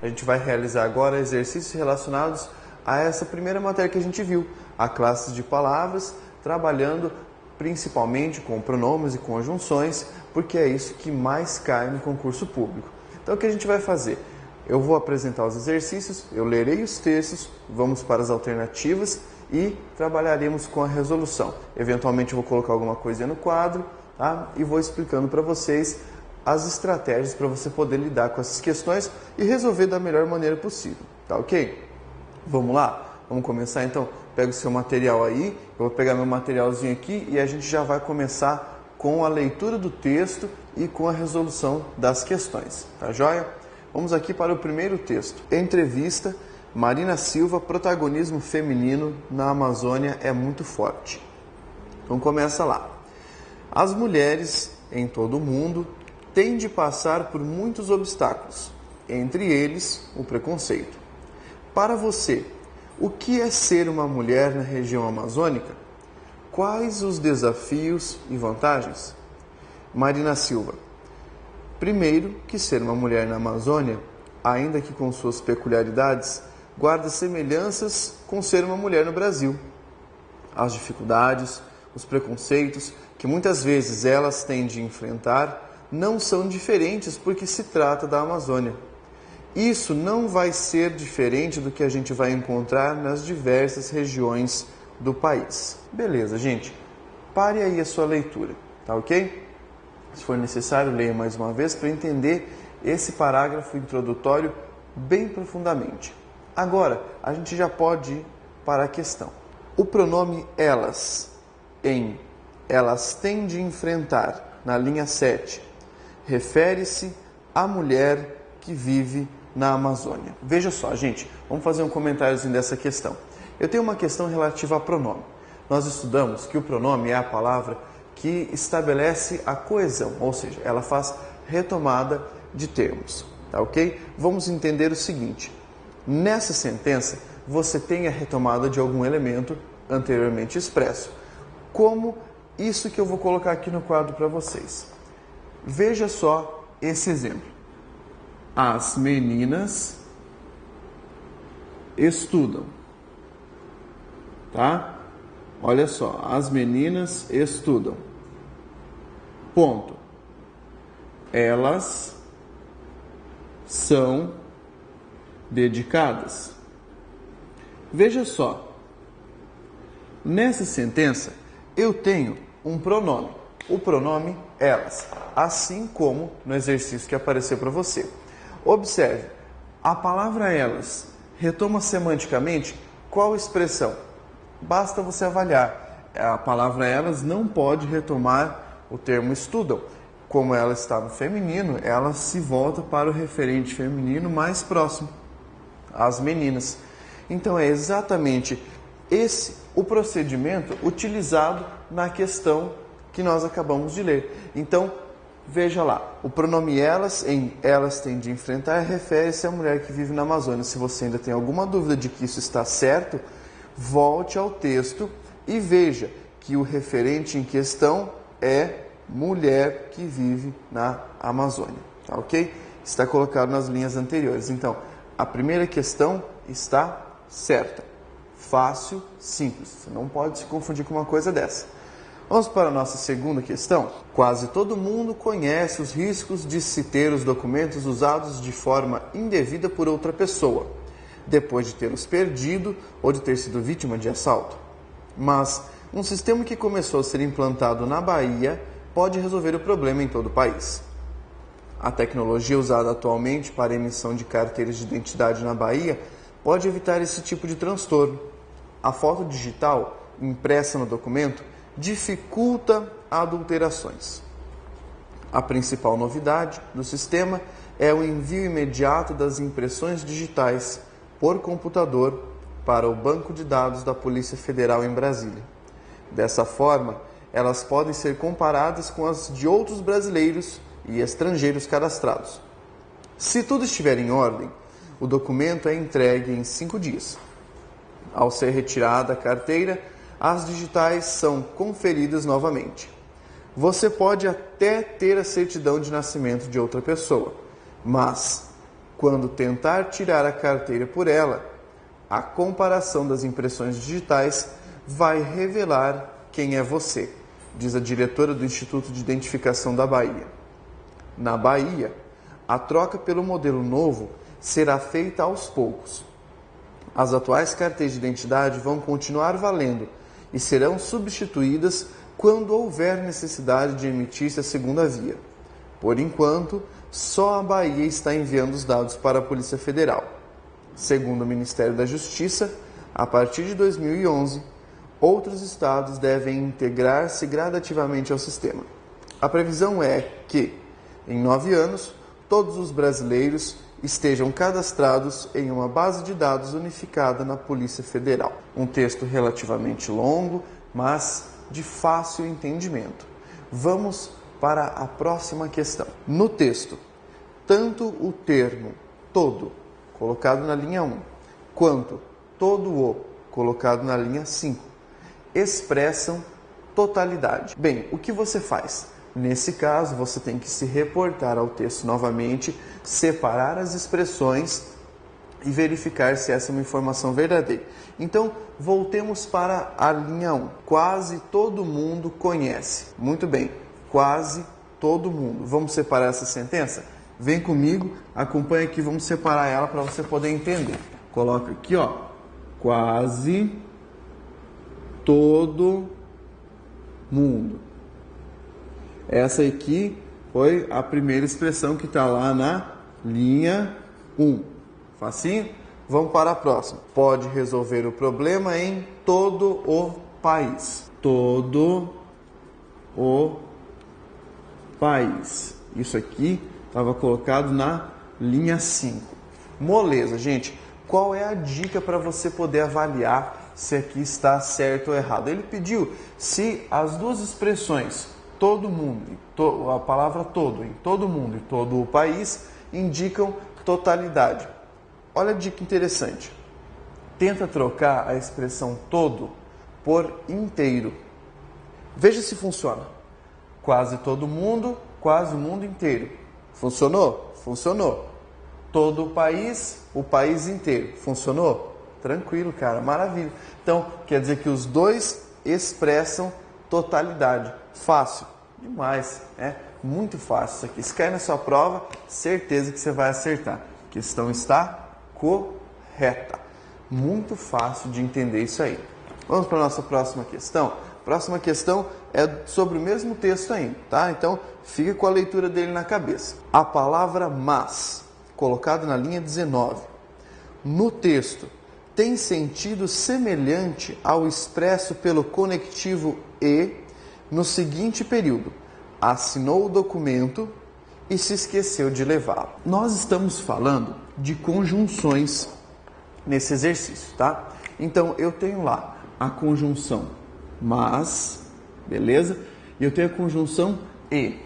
A gente vai realizar agora exercícios relacionados a essa primeira matéria que a gente viu, a classe de palavras, trabalhando principalmente com pronomes e conjunções, porque é isso que mais cai no concurso público. Então o que a gente vai fazer? Eu vou apresentar os exercícios, eu lerei os textos, vamos para as alternativas e trabalharemos com a resolução. Eventualmente eu vou colocar alguma coisa no quadro, tá? E vou explicando para vocês as estratégias para você poder lidar com essas questões e resolver da melhor maneira possível, tá ok? Vamos lá? Vamos começar então? Pega o seu material aí, eu vou pegar meu materialzinho aqui e a gente já vai começar com a leitura do texto e com a resolução das questões, tá joia? Vamos aqui para o primeiro texto. Entrevista, Marina Silva, protagonismo feminino na Amazônia é muito forte. Então começa lá. As mulheres em todo o mundo têm de passar por muitos obstáculos, entre eles o preconceito. Para você, o que é ser uma mulher na região amazônica? Quais os desafios e vantagens? Marina Silva. Primeiro, que ser uma mulher na Amazônia, ainda que com suas peculiaridades, guarda semelhanças com ser uma mulher no Brasil. As dificuldades, os preconceitos que muitas vezes elas têm de enfrentar não são diferentes porque se trata da Amazônia. Isso não vai ser diferente do que a gente vai encontrar nas diversas regiões do país. Beleza, gente? Pare aí a sua leitura, tá ok? Se for necessário, leia mais uma vez para entender esse parágrafo introdutório bem profundamente. Agora, a gente já pode ir para a questão. O pronome elas, em elas têm de enfrentar, na linha 7, refere-se à mulher que vive na Amazônia. Veja só, gente, vamos fazer um comentáriozinho dessa questão. Eu tenho uma questão relativa a pronome. Nós estudamos que o pronome é a palavra que estabelece a coesão, ou seja, ela faz retomada de termos, tá ok? Vamos entender o seguinte, nessa sentença você tem a retomada de algum elemento anteriormente expresso, como isso que eu vou colocar aqui no quadro para vocês. Veja só esse exemplo. As meninas estudam, tá? Olha só, as meninas estudam. Ponto. Elas são dedicadas. Veja só, nessa sentença eu tenho um pronome, o pronome elas, assim como no exercício que apareceu para você. Observe, a palavra elas retoma semanticamente qual expressão? Basta você avaliar. A palavra elas não pode retomar o termo estudam. Como ela está no feminino, ela se volta para o referente feminino mais próximo, as meninas. Então é exatamente esse o procedimento utilizado na questão que nós acabamos de ler. Então, veja lá, o pronome elas, em elas têm de enfrentar, refere-se à mulher que vive na Amazônia. Se você ainda tem alguma dúvida de que isso está certo, volte ao texto e veja que o referente em questão é mulher que vive na Amazônia, tá ok? Está colocado nas linhas anteriores. Então, a primeira questão está certa. Fácil, simples. Você não pode se confundir com uma coisa dessa. Vamos para a nossa segunda questão. Quase todo mundo conhece os riscos de se ter os documentos usados de forma indevida por outra pessoa, depois de tê-los perdido ou de ter sido vítima de assalto. Mas um sistema que começou a ser implantado na Bahia pode resolver o problema em todo o país. A tecnologia usada atualmente para a emissão de carteiras de identidade na Bahia pode evitar esse tipo de transtorno. A foto digital impressa no documento dificulta adulterações. A principal novidade do sistema é o envio imediato das impressões digitais por computador para o banco de dados da Polícia Federal em Brasília. Dessa forma, elas podem ser comparadas com as de outros brasileiros e estrangeiros cadastrados. Se tudo estiver em ordem, o documento é entregue em 5 dias. Ao ser retirada a carteira, as digitais são conferidas novamente. Você pode até ter a certidão de nascimento de outra pessoa, mas quando tentar tirar a carteira por ela, a comparação das impressões digitais vai revelar quem é você, diz a diretora do Instituto de Identificação da Bahia. Na Bahia, a troca pelo modelo novo será feita aos poucos. As atuais carteiras de identidade vão continuar valendo e serão substituídas quando houver necessidade de emitir-se a segunda via. Por enquanto, só a Bahia está enviando os dados para a Polícia Federal. Segundo o Ministério da Justiça, a partir de 2011, outros estados devem integrar-se gradativamente ao sistema. A previsão é que, em 9 anos, todos os brasileiros estejam cadastrados em uma base de dados unificada na Polícia Federal. Um texto relativamente longo, mas de fácil entendimento. Vamos para a próxima questão. No texto, tanto o termo todo, colocado na linha 1, quanto todo o, colocado na linha 5, expressam totalidade. Bem, o que você faz? Nesse caso, você tem que se reportar ao texto novamente, separar as expressões e verificar se essa é uma informação verdadeira. Então, voltemos para a linha 1. Quase todo mundo conhece. Muito bem, quase todo mundo. Vamos separar essa sentença? Vem comigo, acompanha aqui, vamos separar ela para você poder entender. Coloca aqui, ó, quase todo mundo. Essa aqui foi a primeira expressão que está lá na linha 1. Facinho? Vamos para a próxima. Pode resolver o problema em todo o país. Todo o país. Isso aqui estava colocado na linha 5. Moleza, gente. Qual é a dica para você poder avaliar se aqui está certo ou errado? Ele pediu se as duas expressões todo mundo, a palavra todo, em todo mundo e todo o país, indicam totalidade. Olha a dica interessante. Tenta trocar a expressão todo por inteiro. Veja se funciona. Quase todo mundo, quase o mundo inteiro. Funcionou? Funcionou. Todo o país inteiro. Funcionou? Tranquilo, cara, maravilha. Então, quer dizer que os dois expressam totalidade. Fácil demais, muito fácil isso aqui. Se cair na sua prova, certeza que você vai acertar. A questão está correta. Muito fácil de entender isso aí. Vamos para a nossa próxima questão. Próxima questão é sobre o mesmo texto ainda, tá? Então, fica com a leitura dele na cabeça. A palavra mas, colocada na linha 19, no texto, tem sentido semelhante ao expresso pelo conectivo e no seguinte período: assinou o documento e se esqueceu de levá-lo. Nós estamos falando de conjunções nesse exercício, tá? Então, eu tenho lá a conjunção mas, beleza? E eu tenho a conjunção e.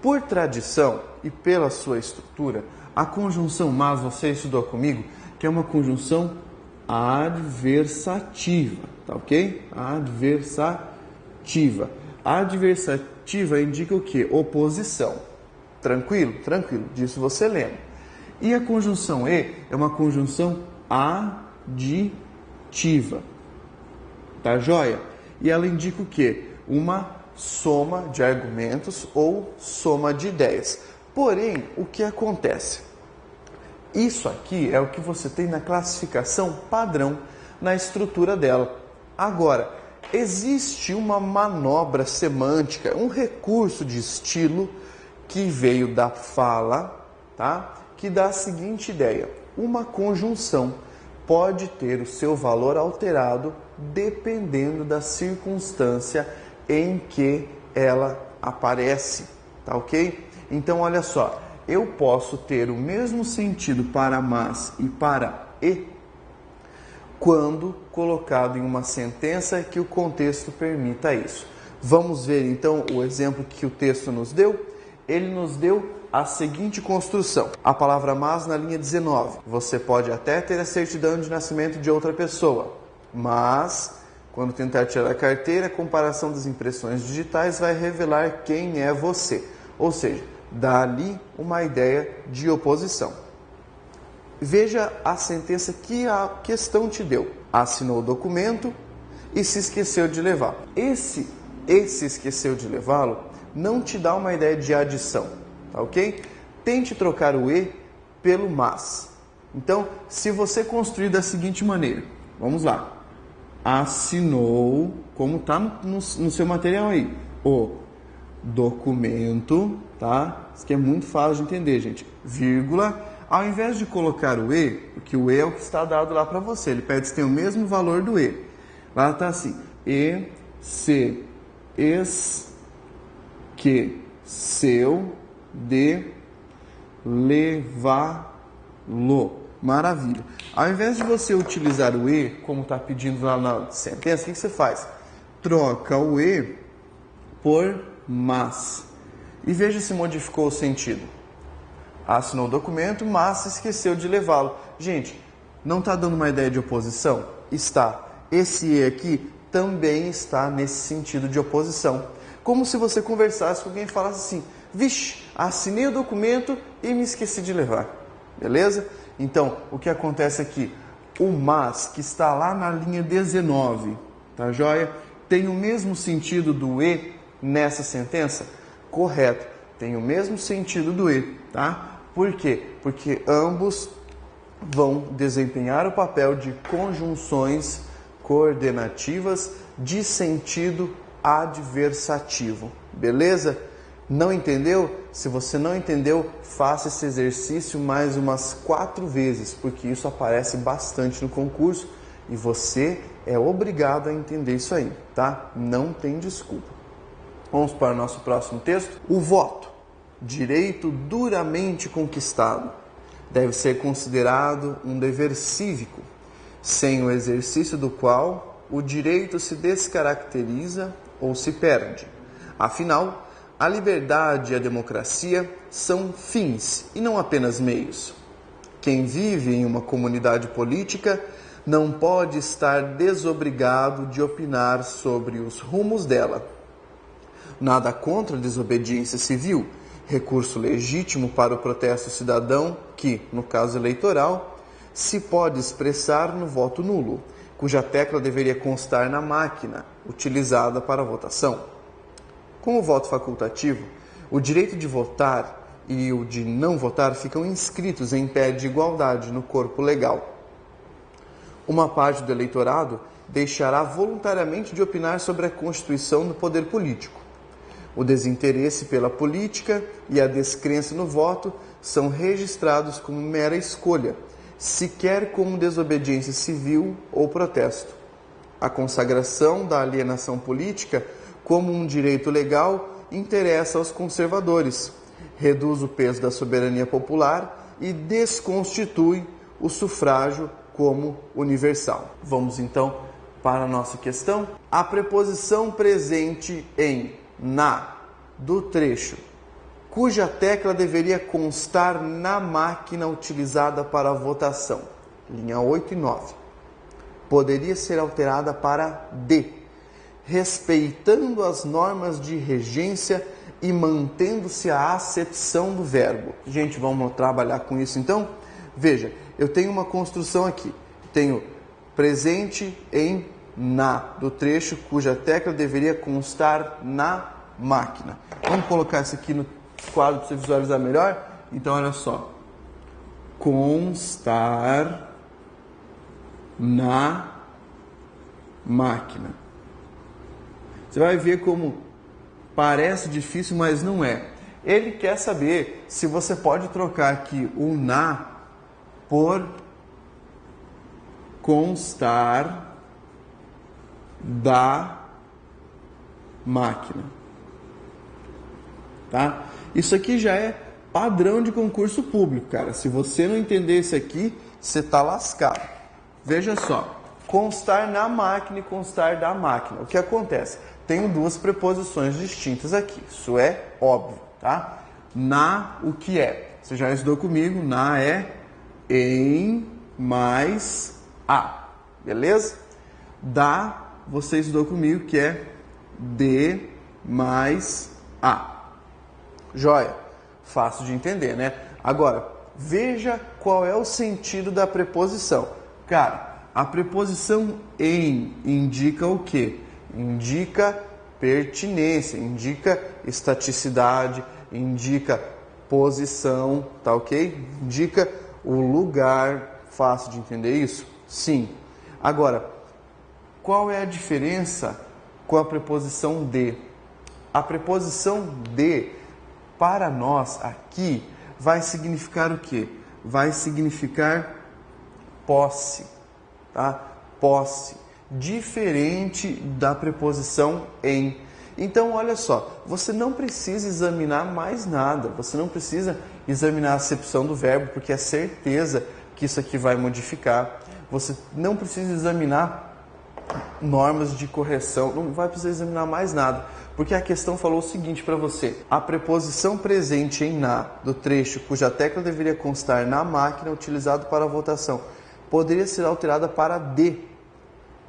Por tradição e pela sua estrutura, a conjunção mas, você estudou comigo, que é uma conjunção adversativa, tá ok? Adversativa. Adversativa indica o quê? Oposição. Tranquilo? Tranquilo. Disso você lembra. E a conjunção e é uma conjunção aditiva. Tá joia? E ela indica o quê? Uma soma de argumentos ou soma de ideias. Porém, o que acontece? Isso aqui é o que você tem na classificação padrão, na estrutura dela. Agora, existe uma manobra semântica, um recurso de estilo que veio da fala, tá? Que dá a seguinte ideia: uma conjunção pode ter o seu valor alterado dependendo da circunstância em que ela aparece, tá ok? Então, olha só, eu posso ter o mesmo sentido para mas e para e quando colocado em uma sentença que o contexto permita isso. Vamos ver então o exemplo que o texto nos deu? Ele nos deu a seguinte construção. A palavra mas na linha 19. Você pode até ter a certidão de nascimento de outra pessoa, mas quando tentar tirar a carteira, a comparação das impressões digitais vai revelar quem é você. Ou seja, dá ali uma ideia de oposição. Veja a sentença que a questão te deu. Assinou o documento e se esqueceu de levá-lo. Esse esqueceu de levá-lo não te dá uma ideia de adição, tá ok? Tente trocar o e pelo mas. Então, se você construir da seguinte maneira, vamos lá. Assinou, como está no seu material aí, o documento, tá? Isso aqui é muito fácil de entender, gente. Vírgula, ao invés de colocar o e, porque o e é o que está dado lá para você, ele pede se tem o mesmo valor do e. Lá está assim, e se esqueceu de levá-lo. Maravilha. Ao invés de você utilizar o e, como está pedindo lá na sentença, o que você faz? Troca o e por mas. E veja se modificou o sentido. Assinou o documento, mas esqueceu de levá-lo. Gente, não está dando uma ideia de oposição? Está. Esse e aqui também está nesse sentido de oposição. Como se você conversasse com alguém e falasse assim, vixe, assinei o documento e me esqueci de levar. Beleza? Então, o que acontece aqui? O mas, que está lá na linha 19, tá joia? Tem o mesmo sentido do e nessa sentença? Correto, tem o mesmo sentido do e, tá? Por quê? Porque ambos vão desempenhar o papel de conjunções coordenativas de sentido adversativo, beleza? Não entendeu? Se você não entendeu, faça esse exercício mais umas 4 vezes, porque isso aparece bastante no concurso e você é obrigado a entender isso aí, tá? Não tem desculpa. Vamos para o nosso próximo texto. O voto, direito duramente conquistado, deve ser considerado um dever cívico, sem o exercício do qual o direito se descaracteriza ou se perde. Afinal, a liberdade e a democracia são fins e não apenas meios. Quem vive em uma comunidade política não pode estar desobrigado de opinar sobre os rumos dela. Nada contra a desobediência civil, recurso legítimo para o protesto cidadão que, no caso eleitoral, se pode expressar no voto nulo, cuja tecla deveria constar na máquina utilizada para a votação. Com o voto facultativo, o direito de votar e o de não votar ficam inscritos em pé de igualdade no corpo legal. Uma parte do eleitorado deixará voluntariamente de opinar sobre a constituição do poder político. O desinteresse pela política e a descrença no voto são registrados como mera escolha, sequer como desobediência civil ou protesto. A consagração da alienação política como um direito legal interessa aos conservadores, reduz o peso da soberania popular e desconstitui o sufrágio como universal. Vamos então para a nossa questão. A preposição presente em na do trecho, cuja tecla deveria constar na máquina utilizada para a votação, linha 8 e 9, poderia ser alterada para de, respeitando as normas de regência e mantendo-se a acepção do verbo. Gente, vamos trabalhar com isso então? Veja, eu tenho uma construção aqui. Tenho presente em na do trecho, cuja tecla deveria constar na máquina. Vamos colocar isso aqui no quadro para você visualizar melhor? Então, olha só. Constar na máquina. Você vai ver como parece difícil, mas não é. Ele quer saber se você pode trocar aqui o na por constar da máquina. Tá? Isso aqui já é padrão de concurso público, cara. Se você não entender isso aqui, você tá lascado. Veja só. Constar na máquina e constar da máquina. O que acontece? Tenho duas preposições distintas aqui. Isso é óbvio, tá? Na, o que é? Você já estudou comigo. Na é em mais a. Beleza? Da, você estudou comigo, que é de mais a. Joia? Fácil de entender, né? Agora, veja qual é o sentido da preposição. Cara, a preposição em indica o quê? Indica pertinência, indica estaticidade, indica posição, tá ok? Indica o lugar. Fácil de entender isso? Sim. Agora, qual é a diferença com a preposição de? A preposição de, para nós aqui, vai significar o quê? Vai significar posse, tá? Posse. Diferente da preposição em. Então, olha só, você não precisa examinar mais nada, você não precisa examinar a acepção do verbo, porque é certeza que isso aqui vai modificar. Você não precisa examinar normas de correção, não vai precisar examinar mais nada, porque a questão falou o seguinte para você: a preposição presente em na do trecho cuja tecla deveria constar na máquina utilizado para a votação poderia ser alterada para de,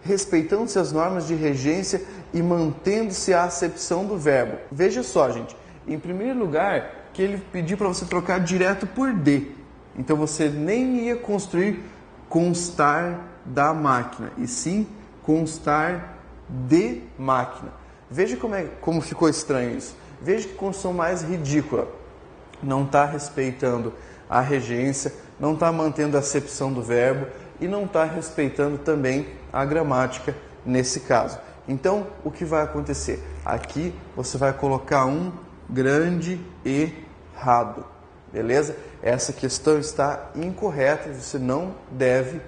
respeitando-se as normas de regência e mantendo-se a acepção do verbo. Veja só, gente, em primeiro lugar, que ele pediu para você trocar direto por de. Então você nem ia construir constar da máquina, e sim constar de máquina. Veja como ficou estranho isso. Veja que construção mais ridícula. Não está respeitando a regência, não está mantendo a acepção do verbo e não está respeitando também a gramática nesse caso. Então, o que vai acontecer? Aqui você vai colocar um grande errado, beleza? Essa questão está incorreta e você não deve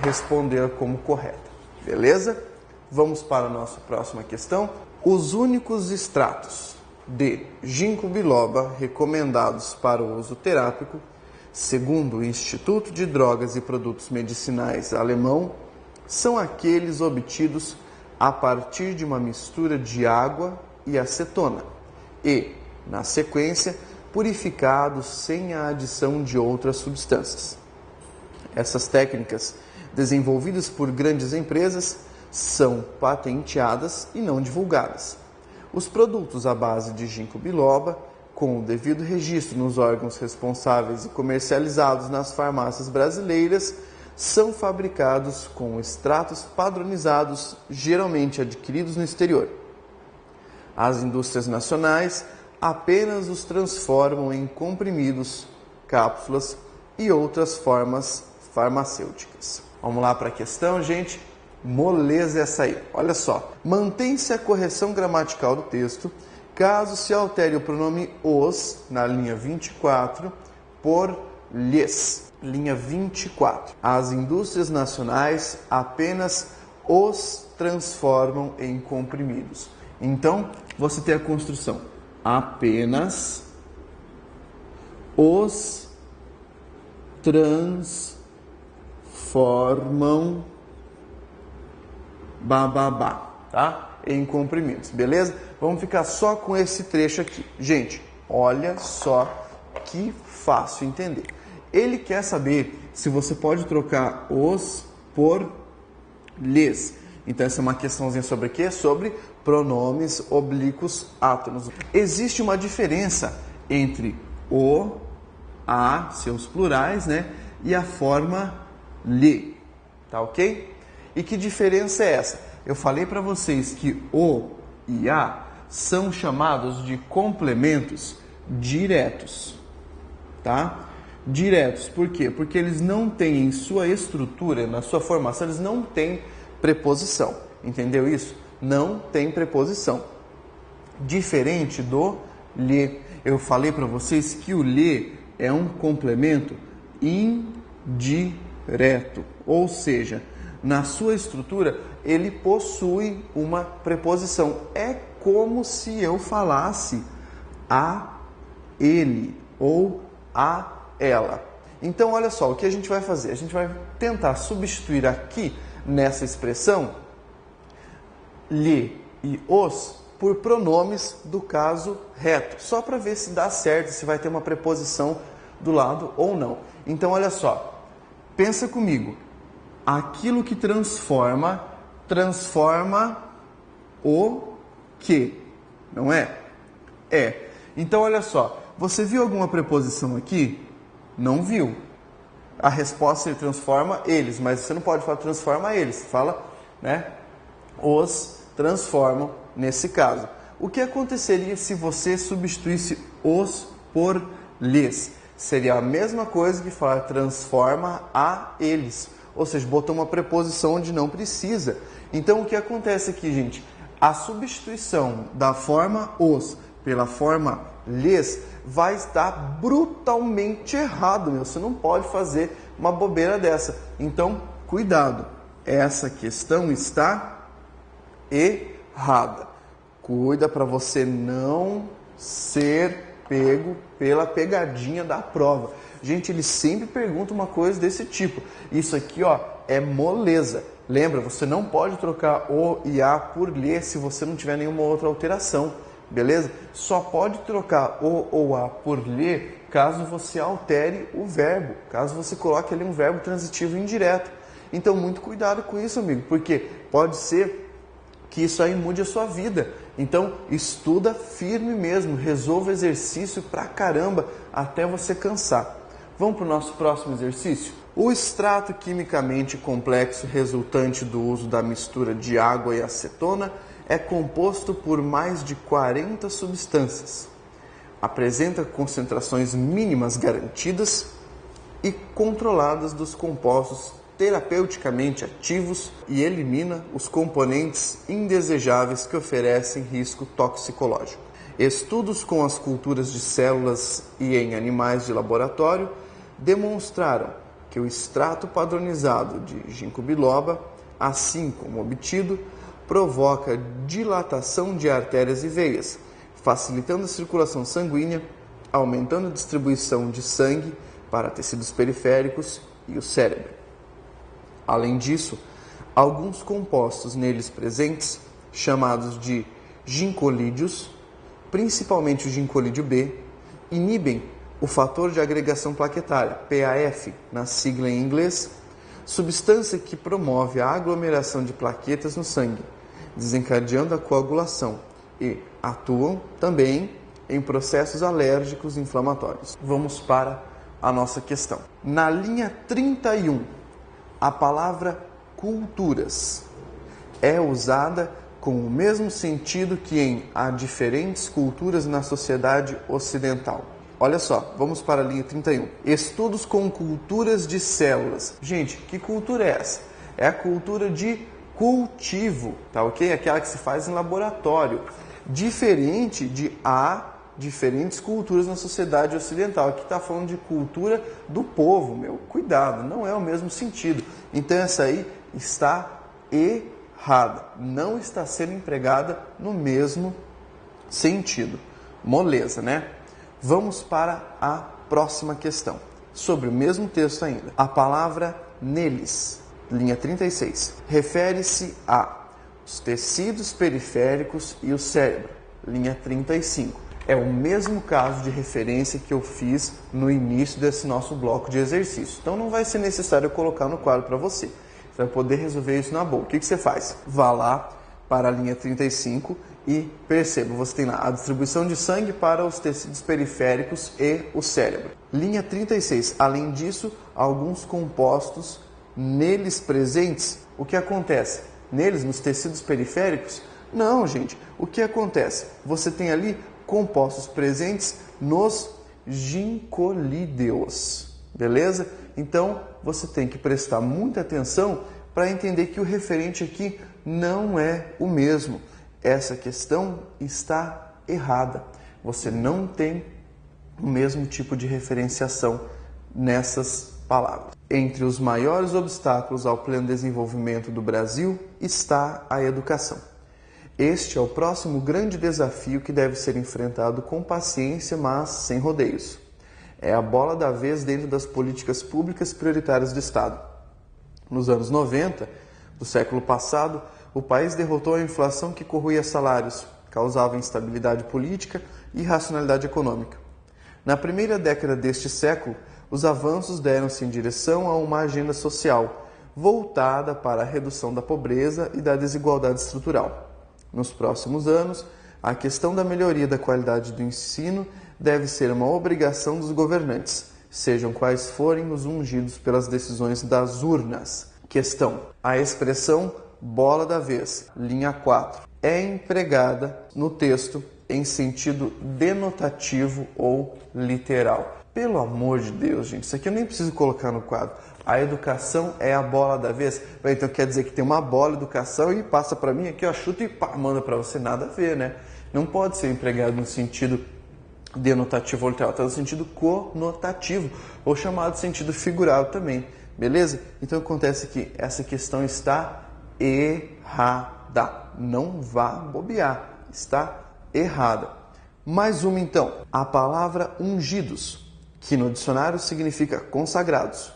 responder como correta, beleza? Vamos para a nossa próxima questão. Os únicos extratos de ginkgo biloba recomendados para o uso terápico, segundo o Instituto de Drogas e Produtos Medicinais alemão, são aqueles obtidos a partir de uma mistura de água e acetona e, na sequência, purificados sem a adição de outras substâncias. Essas técnicas, desenvolvidas por grandes empresas, são patenteadas e não divulgadas. Os produtos à base de ginkgo biloba, com o devido registro nos órgãos responsáveis e comercializados nas farmácias brasileiras, são fabricados com extratos padronizados, geralmente adquiridos no exterior. As indústrias nacionais apenas os transformam em comprimidos, cápsulas e outras formas farmacêuticas. Vamos lá para a questão, gente? Moleza essa aí. Olha só. Mantém-se a correção gramatical do texto caso se altere o pronome os, na linha 24, por lhes. Linha 24. As indústrias nacionais apenas os transformam em comprimidos. Então, você tem a construção. Apenas os transformam bababá, tá? Em comprimidos, beleza? Vamos ficar só com esse trecho aqui. Gente, olha só que fácil entender. Ele quer saber se você pode trocar os por lhes. Então essa é uma questãozinha sobre o quê? Sobre pronomes oblíquos átonos. Existe uma diferença entre o, a, seus plurais, né? E a forma lhe, tá ok? E que diferença é essa? Eu falei para vocês que o e a são chamados de complementos diretos, tá? Diretos, por quê? Porque eles não têm em sua estrutura, na sua formação, eles não têm preposição, entendeu isso? Não tem preposição. Diferente do lhe. Eu falei para vocês que o lhe é um complemento indireto, ou seja, na sua estrutura ele possui uma preposição. É como se eu falasse a ele ou a ela. Então, olha só, o que a gente vai fazer? A gente vai tentar substituir aqui nessa expressão lhe e os por pronomes do caso reto, só para ver se dá certo, se vai ter uma preposição do lado ou não. Então, olha só, pensa comigo, aquilo que transforma o que, não é? É. Então, olha só, você viu alguma preposição aqui? Não viu. A resposta ele transforma eles, mas você não pode falar transforma eles, você fala, né? Os transformam nesse caso. O que aconteceria se você substituísse os por lhes? Seria a mesma coisa que falar transforma a eles, ou seja, botou uma preposição onde não precisa. Então o que acontece aqui, gente? A substituição da forma os pela forma lhes vai estar brutalmente errado, meu. Você não pode fazer uma bobeira dessa. Então, cuidado. Essa questão está errada. Cuida para você não ser pego pela pegadinha da prova. Gente, eles sempre perguntam uma coisa desse tipo. Isso aqui, ó, é moleza. Lembra, você não pode trocar o e a por lhe se você não tiver nenhuma outra alteração. Beleza? Só pode trocar o ou a por lhe caso você altere o verbo. Caso você coloque ali um verbo transitivo indireto. Então, muito cuidado com isso, amigo. Porque pode ser que isso aí mude a sua vida. Então, estuda firme mesmo, resolva exercício pra caramba até você cansar. Vamos para o nosso próximo exercício? O extrato quimicamente complexo resultante do uso da mistura de água e acetona é composto por mais de 40 substâncias. Apresenta concentrações mínimas garantidas e controladas dos compostos terapeuticamente ativos e elimina os componentes indesejáveis que oferecem risco toxicológico. Estudos com as culturas de células e em animais de laboratório demonstraram que o extrato padronizado de ginkgo biloba, assim como obtido, provoca dilatação de artérias e veias, facilitando a circulação sanguínea, aumentando a distribuição de sangue para tecidos periféricos e o cérebro. Além disso, alguns compostos neles presentes, chamados de gincolídeos, principalmente o gincolídeo B, inibem o fator de agregação plaquetária, PAF, na sigla em inglês, substância que promove a aglomeração de plaquetas no sangue, desencadeando a coagulação e atuam também em processos alérgicos e inflamatórios. Vamos para a nossa questão. Na linha 31, a palavra culturas é usada com o mesmo sentido que em há diferentes culturas na sociedade ocidental. Olha só, vamos para a linha 31. Estudos com culturas de células. Gente, que cultura é essa? É a cultura de cultivo, tá ok? Aquela que se faz em laboratório. Diferente de há diferentes culturas na sociedade ocidental. Aqui está falando de cultura do povo, meu. Cuidado, não é o mesmo sentido. Então essa aí está errada. Não está sendo empregada no mesmo sentido. Moleza, né? Vamos para a próxima questão. Sobre o mesmo texto ainda. A palavra neles, linha 36, refere-se a os tecidos periféricos e o cérebro, linha 35. É o mesmo caso de referência que eu fiz no início desse nosso bloco de exercício. Então não vai ser necessário eu colocar no quadro para você. Você vai poder resolver isso na boa. O que você faz? Vá lá para a linha 35 e perceba, você tem lá a distribuição de sangue para os tecidos periféricos e o cérebro. Linha 36. Além disso, alguns compostos neles presentes. O que acontece? Neles, nos tecidos periféricos? Não, gente. O que acontece? Você tem ali compostos presentes nos gincolídeos. Beleza? Então, você tem que prestar muita atenção para entender que o referente aqui não é o mesmo. Essa questão está errada. Você não tem o mesmo tipo de referenciação nessas palavras. Entre os maiores obstáculos ao pleno desenvolvimento do Brasil está a educação. Este é o próximo grande desafio que deve ser enfrentado com paciência, mas sem rodeios. É a bola da vez dentro das políticas públicas prioritárias do Estado. Nos anos 90 do século passado, o país derrotou a inflação que corroía salários, causava instabilidade política e irracionalidade econômica. Na primeira década deste século, os avanços deram-se em direção a uma agenda social, voltada para a redução da pobreza e da desigualdade estrutural. Nos próximos anos, a questão da melhoria da qualidade do ensino deve ser uma obrigação dos governantes, sejam quais forem os ungidos pelas decisões das urnas. Questão: a expressão bola da vez, linha 4, é empregada no texto em sentido denotativo ou literal. Pelo amor de Deus, gente, isso aqui eu nem preciso colocar no quadro. A educação é a bola da vez. Então quer dizer que tem uma bola, educação, e passa para mim aqui, ó, chuta e pá, manda para você. Nada a ver, né? Não pode ser empregado no sentido denotativo ou literal, está no sentido conotativo, ou chamado de sentido figurado também, beleza? Então acontece que essa questão está errada. Não vá bobear, está errada. Mais uma então, a palavra ungidos, que no dicionário significa consagrados,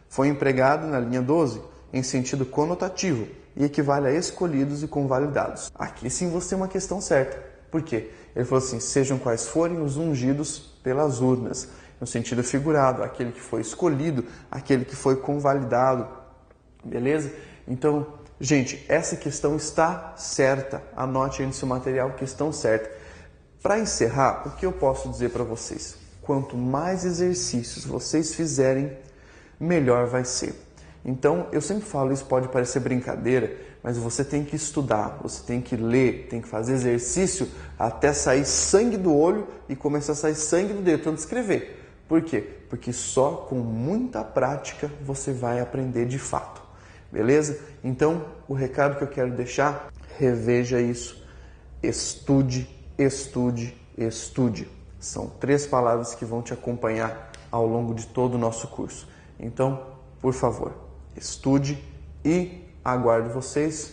foi empregado na linha 12 em sentido conotativo e equivale a escolhidos e convalidados. Aqui sim você tem uma questão certa. Por quê? Ele falou assim, sejam quais forem os ungidos pelas urnas, no sentido figurado, aquele que foi escolhido, aquele que foi convalidado, beleza? Então, gente, essa questão está certa. Anote aí no seu material, questão certa. Para encerrar, o que eu posso dizer para vocês? Quanto mais exercícios vocês fizerem, melhor vai ser. Então, eu sempre falo, isso pode parecer brincadeira, mas você tem que estudar, você tem que ler, tem que fazer exercício até sair sangue do olho e começar a sair sangue do dedo, tanto escrever. Por quê? Porque só com muita prática você vai aprender de fato. Beleza? Então, o recado que eu quero deixar, reveja isso. Estude, estude, estude. São 3 palavras que vão te acompanhar ao longo de todo o nosso curso. Então, por favor, estude e aguardo vocês